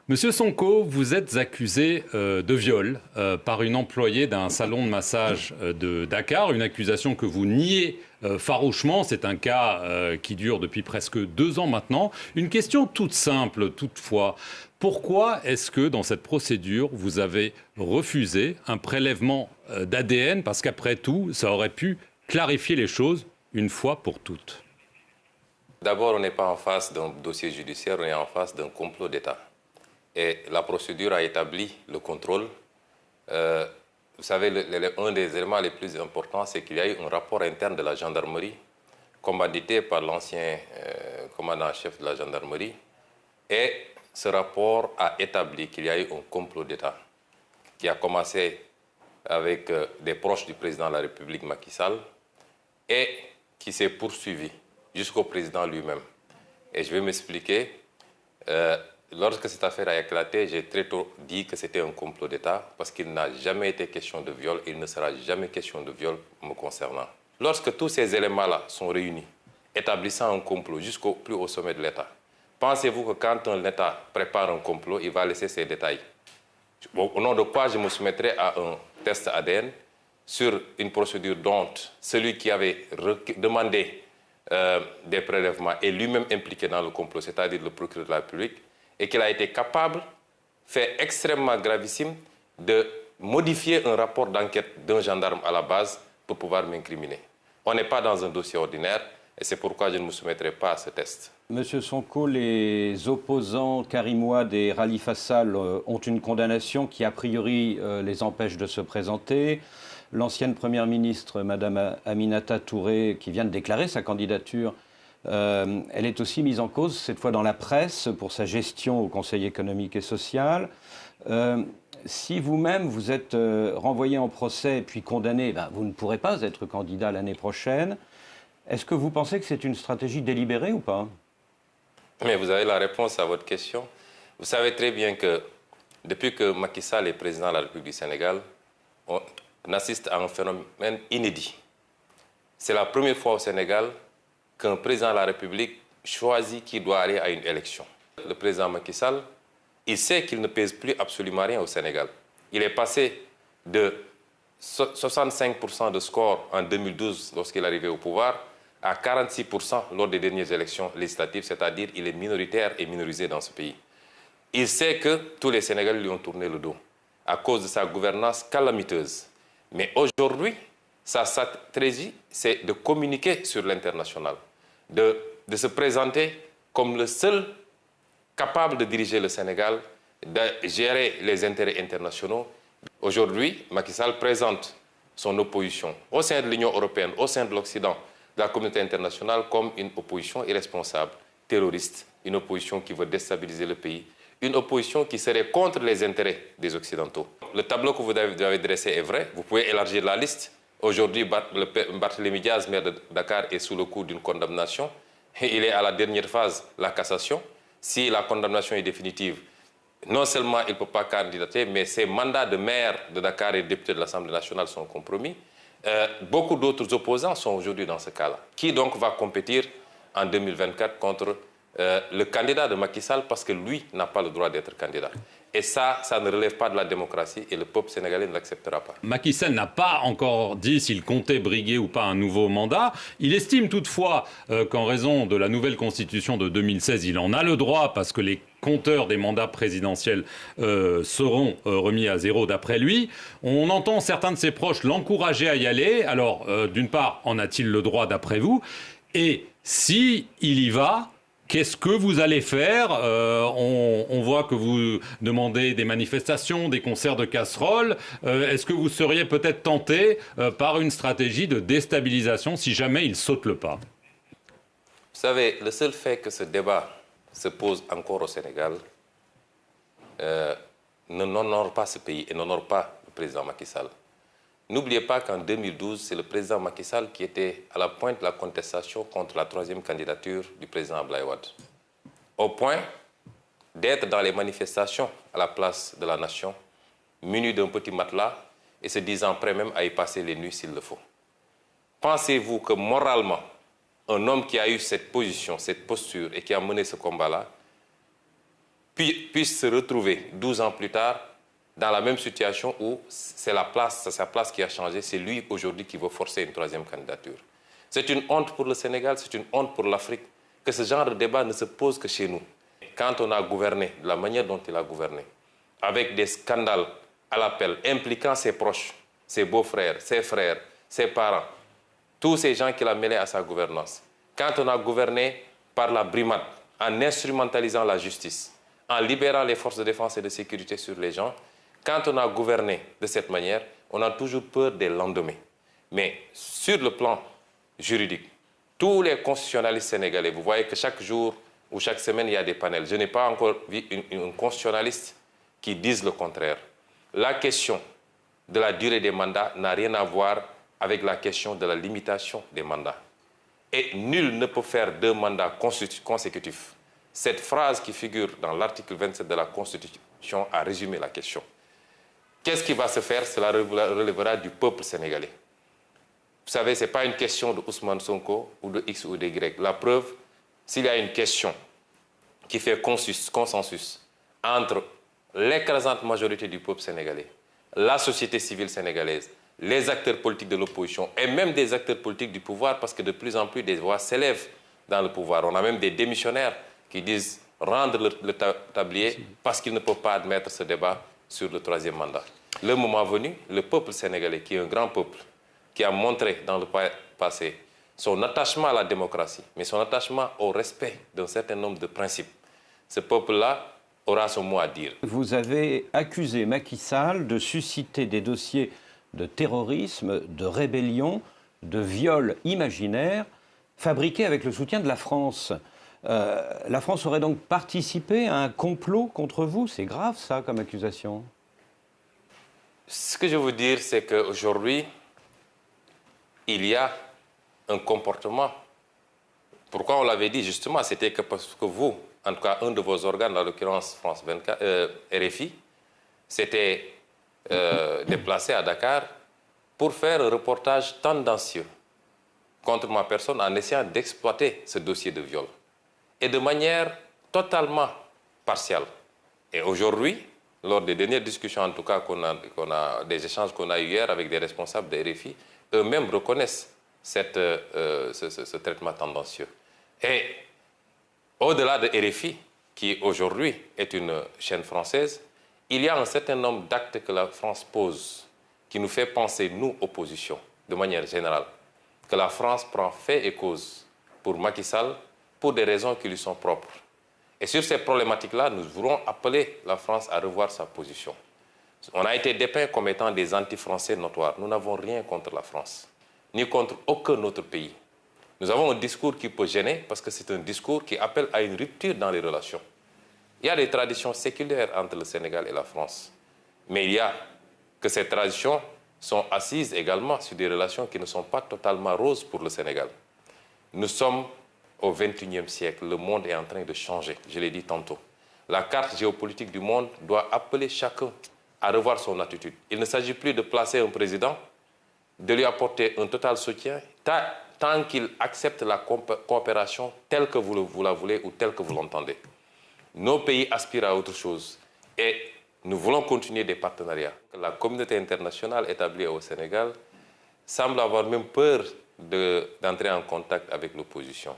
Monsieur Sonko, vous êtes accusé de viol par une employée d'un salon de massage de Dakar, une accusation que vous niez farouchement. C'est un cas qui dure depuis presque 2 ans maintenant. Une question toute simple toutefois. Pourquoi est-ce que dans cette procédure, vous avez refusé un prélèvement d'ADN? Parce qu'après tout, ça aurait pu clarifier les choses une fois pour toutes. D'abord, on n'est pas en face d'un dossier judiciaire, on est en face d'un complot d'État. Et la procédure a établi le contrôle. Vous savez, un des éléments les plus importants, c'est qu'il y a eu un rapport interne de la gendarmerie, commandité par l'ancien commandant-chef de la gendarmerie. Et ce rapport a établi qu'il y a eu un complot d'État qui a commencé avec des proches du président de la République, Macky Sall, et qui s'est poursuivi jusqu'au président lui-même. Et je vais m'expliquer. Lorsque cette affaire a éclaté, j'ai très tôt dit que c'était un complot d'État parce qu'il n'a jamais été question de viol et il ne sera jamais question de viol me concernant. Lorsque tous ces éléments-là sont réunis, établissant un complot jusqu'au plus haut sommet de l'État, pensez-vous que quand un État prépare un complot, il va laisser ces détails? Au nom de quoi je me soumettrai à un test ADN sur une procédure dont celui qui avait demandé des prélèvements est lui-même impliqué dans le complot, c'est-à-dire le procureur de la République, et qu'il a été capable, fait extrêmement gravissime, de modifier un rapport d'enquête d'un gendarme à la base pour pouvoir m'incriminer. On n'est pas dans un dossier ordinaire et c'est pourquoi je ne me soumettrai pas à ce test. Monsieur Sonko, les opposants Karim Ouad et Khalifa Sall ont une condamnation qui, a priori, les empêche de se présenter. L'ancienne première ministre, Madame Aminata Touré, qui vient de déclarer sa candidature, elle est aussi mise en cause, cette fois dans la presse, pour sa gestion au Conseil économique et social. Si vous-même vous êtes renvoyé en procès puis condamné, vous ne pourrez pas être candidat l'année prochaine. Est-ce que vous pensez que c'est une stratégie délibérée ou pas? Mais vous avez la réponse à votre question. Vous savez très bien que depuis que Macky Sall est président de la République du Sénégal, on assiste à un phénomène inédit. C'est la première fois au Sénégal qu'un président de la République choisit qui doit aller à une élection. Le président Macky Sall, il sait qu'il ne pèse plus absolument rien au Sénégal. Il est passé de 65% de score en 2012 lorsqu'il est arrivé au pouvoir à 46% lors des dernières élections législatives, c'est-à-dire qu'il est minoritaire et minorisé dans ce pays. Il sait que tous les Sénégalais lui ont tourné le dos à cause de sa gouvernance calamiteuse. Mais aujourd'hui, sa stratégie, c'est de communiquer sur l'international, de se présenter comme le seul capable de diriger le Sénégal, de gérer les intérêts internationaux. Aujourd'hui, Macky Sall présente son opposition au sein de l'Union européenne, au sein de l'Occident, de la communauté internationale, comme une opposition irresponsable, terroriste, une opposition qui veut déstabiliser le pays, une opposition qui serait contre les intérêts des Occidentaux. Le tableau que vous avez dressé est vrai, vous pouvez élargir la liste. Aujourd'hui, Barthélémy Diaz, maire de Dakar, est sous le coup d'une condamnation. Il est à la dernière phase, la cassation. Si la condamnation est définitive, non seulement il ne peut pas candidater, mais ses mandats de maire de Dakar et de député de l'Assemblée nationale sont compromis. Beaucoup d'autres opposants sont aujourd'hui dans ce cas-là. Qui donc va compétir en 2024 contre le candidat de Macky Sall parce que lui n'a pas le droit d'être candidat? Et ça ne relève pas de la démocratie et le peuple sénégalais ne l'acceptera pas. Macky Sall n'a pas encore dit s'il comptait briguer ou pas un nouveau mandat. Il estime toutefois qu'en raison de la nouvelle constitution de 2016, il en a le droit parce que les compteurs des mandats présidentiels seront remis à zéro d'après lui. On entend certains de ses proches l'encourager à y aller. Alors, d'une part, en a-t-il le droit d'après vous? Et si il y va, qu'est-ce que vous allez faire? On voit que vous demandez des manifestations, des concerts de casseroles. Est-ce que vous seriez peut-être tenté par une stratégie de déstabilisation si jamais il saute le pas? Vous savez, le seul fait que ce débat se pose encore au Sénégal n'honore pas ce pays et n'honore pas le président Macky Sall. N'oubliez pas qu'en 2012, c'est le président Macky Sall qui était à la pointe de la contestation contre la 3e candidature du président Abdoulaye Wade. Au point d'être dans les manifestations à la place de la nation, muni d'un petit matelas et se disant prêt même à y passer les nuits s'il le faut. Pensez-vous que moralement, un homme qui a eu cette position, cette posture et qui a mené ce combat-là, puisse se retrouver 12 ans plus tard dans la même situation où c'est sa place qui a changé, c'est lui aujourd'hui qui veut forcer une troisième candidature. C'est une honte pour le Sénégal, c'est une honte pour l'Afrique que ce genre de débat ne se pose que chez nous. Quand on a gouverné, de la manière dont il a gouverné, avec des scandales à l'appel, impliquant ses proches, ses beaux-frères, ses frères, ses parents, tous ces gens qu'il a mêlés à sa gouvernance. Quand on a gouverné par la brimade, en instrumentalisant la justice, en libérant les forces de défense et de sécurité sur les gens, quand on a gouverné de cette manière, on a toujours peur des lendemains. Mais sur le plan juridique, tous les constitutionnalistes sénégalais, vous voyez que chaque jour ou chaque semaine, il y a des panels. Je n'ai pas encore vu un constitutionnaliste qui dise le contraire. La question de la durée des mandats n'a rien à voir avec la question de la limitation des mandats. Et nul ne peut faire 2 mandats consécutifs. Cette phrase qui figure dans l'article 27 de la Constitution a résumé la question. Qu'est-ce qui va se faire? Cela relèvera du peuple sénégalais. Vous savez, ce n'est pas une question de Ousmane Sonko ou de X ou de Y. La preuve, s'il y a une question qui fait consensus entre l'écrasante majorité du peuple sénégalais, la société civile sénégalaise, les acteurs politiques de l'opposition et même des acteurs politiques du pouvoir, parce que de plus en plus des voix s'élèvent dans le pouvoir. On a même des démissionnaires qui disent rendre le tablier parce qu'ils ne peuvent pas admettre ce débat sur le 3e mandat. Le moment venu, le peuple sénégalais, qui est un grand peuple, qui a montré dans le passé son attachement à la démocratie, mais son attachement au respect d'un certain nombre de principes, ce peuple-là aura son mot à dire. Vous avez accusé Macky Sall de susciter des dossiers de terrorisme, de rébellion, de viol imaginaire, fabriqués avec le soutien de la France. La France aurait donc participé à un complot contre vous? C'est grave, ça, comme accusation. Ce que je veux dire, c'est qu'aujourd'hui, il y a un comportement. Pourquoi on l'avait dit, justement, c'était que parce que vous, en tout cas un de vos organes, en l'occurrence France 24, RFI, s'était déplacé à Dakar pour faire un reportage tendancieux contre ma personne en essayant d'exploiter ce dossier de viol. Et de manière totalement partielle. Et aujourd'hui, lors des dernières discussions, en tout cas, des échanges qu'on a eu hier avec des responsables de RFI, eux-mêmes reconnaissent ce traitement tendancieux. Et au-delà de RFI, qui aujourd'hui est une chaîne française, il y a un certain nombre d'actes que la France pose qui nous fait penser, nous, opposition, de manière générale, que la France prend fait et cause pour Macky Sall pour des raisons qui lui sont propres. Et sur ces problématiques-là, nous voulons appeler la France à revoir sa position. On a été dépeints comme étant des anti-français notoires. Nous n'avons rien contre la France, ni contre aucun autre pays. Nous avons un discours qui peut gêner parce que c'est un discours qui appelle à une rupture dans les relations. Il y a des traditions séculaires entre le Sénégal et la France. Mais il y a que ces traditions sont assises également sur des relations qui ne sont pas totalement roses pour le Sénégal. Nous sommes au XXIe siècle. Le monde est en train de changer, je l'ai dit tantôt. La carte géopolitique du monde doit appeler chacun à revoir son attitude. Il ne s'agit plus de placer un président, de lui apporter un total soutien, tant qu'il accepte la coopération telle que vous la voulez ou telle que vous l'entendez. Nos pays aspirent à autre chose et nous voulons continuer des partenariats. La communauté internationale établie au Sénégal semble avoir même peur d'entrer en contact avec l'opposition.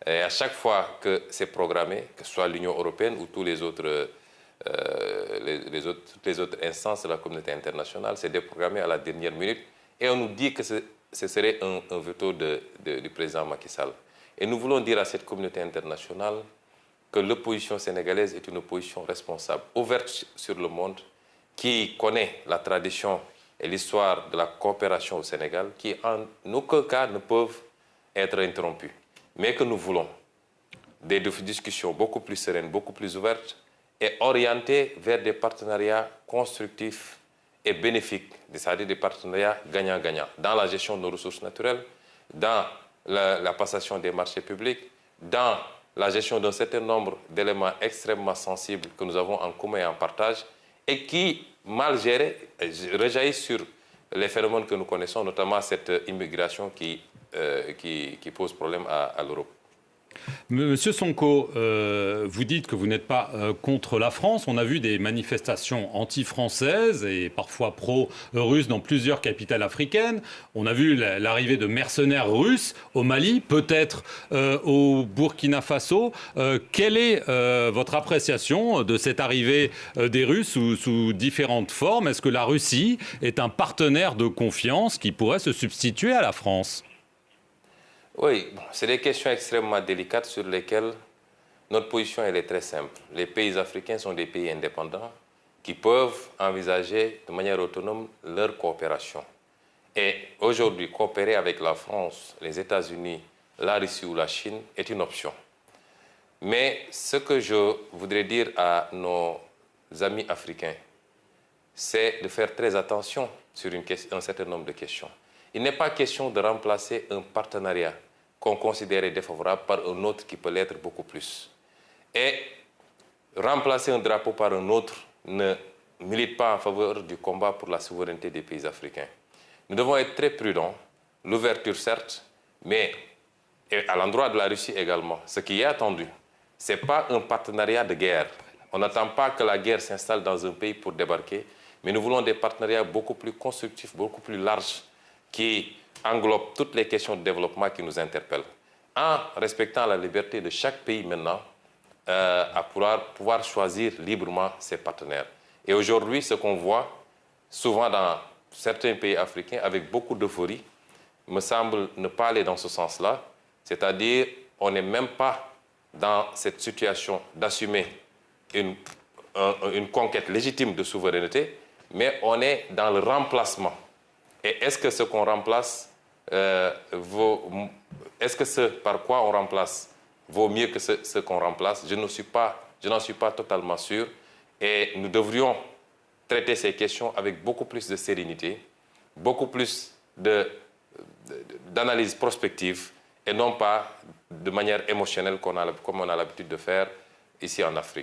Et à chaque fois que c'est programmé, que ce soit l'Union européenne ou toutes les autres instances de la communauté internationale, c'est déprogrammé à la dernière minute et on nous dit que ce serait un veto du président Macky Sall. Et nous voulons dire à cette communauté internationale que l'opposition sénégalaise est une opposition responsable, ouverte sur le monde, qui connaît la tradition et l'histoire de la coopération au Sénégal, qui en aucun cas ne peuvent être interrompues. Mais que nous voulons des discussions beaucoup plus sereines, beaucoup plus ouvertes et orientées vers des partenariats constructifs et bénéfiques, c'est-à-dire des partenariats gagnant-gagnant, dans la gestion de nos ressources naturelles, dans la passation des marchés publics, dans la gestion d'un certain nombre d'éléments extrêmement sensibles que nous avons en commun et en partage et qui, mal gérés, rejaillissent sur les phénomènes que nous connaissons, notamment cette immigration qui pose problème à l'Europe. Monsieur Sonko, vous dites que vous n'êtes pas contre la France. On a vu des manifestations anti-françaises et parfois pro-russes dans plusieurs capitales africaines. On a vu l'arrivée de mercenaires russes au Mali, peut-être au Burkina Faso. Quelle est votre appréciation de cette arrivée des Russes sous différentes formes? Est-ce que la Russie est un partenaire de confiance qui pourrait se substituer à la France? Oui, c'est des questions extrêmement délicates sur lesquelles notre position elle est très simple. Les pays africains sont des pays indépendants qui peuvent envisager de manière autonome leur coopération. Et aujourd'hui, coopérer avec la France, les États-Unis, la Russie ou la Chine est une option. Mais ce que je voudrais dire à nos amis africains, c'est de faire très attention sur un certain nombre de questions. Il n'est pas question de remplacer un partenariat qu'on considérait défavorable par un autre qui peut l'être beaucoup plus. Et remplacer un drapeau par un autre ne milite pas en faveur du combat pour la souveraineté des pays africains. Nous devons être très prudents, l'ouverture certes, mais à l'endroit de la Russie également. Ce qui est attendu, ce n'est pas un partenariat de guerre. On n'attend pas que la guerre s'installe dans un pays pour débarquer, mais nous voulons des partenariats beaucoup plus constructifs, beaucoup plus larges, qui englobe toutes les questions de développement qui nous interpellent, en respectant la liberté de chaque pays maintenant à pouvoir choisir librement ses partenaires. Et aujourd'hui, ce qu'on voit souvent dans certains pays africains avec beaucoup d'euphorie, me semble ne pas aller dans ce sens-là, c'est-à-dire on n'est même pas dans cette situation d'assumer une conquête légitime de souveraineté, mais on est dans le remplacement. Et est-ce que ce qu'on remplace est-ce que ce par quoi on remplace vaut mieux que ce qu'on remplace? Je n'en suis pas totalement sûr. Et nous devrions traiter ces questions avec beaucoup plus de sérénité, beaucoup plus d'analyse prospective et non pas de manière émotionnelle comme on a l'habitude de faire ici en Afrique.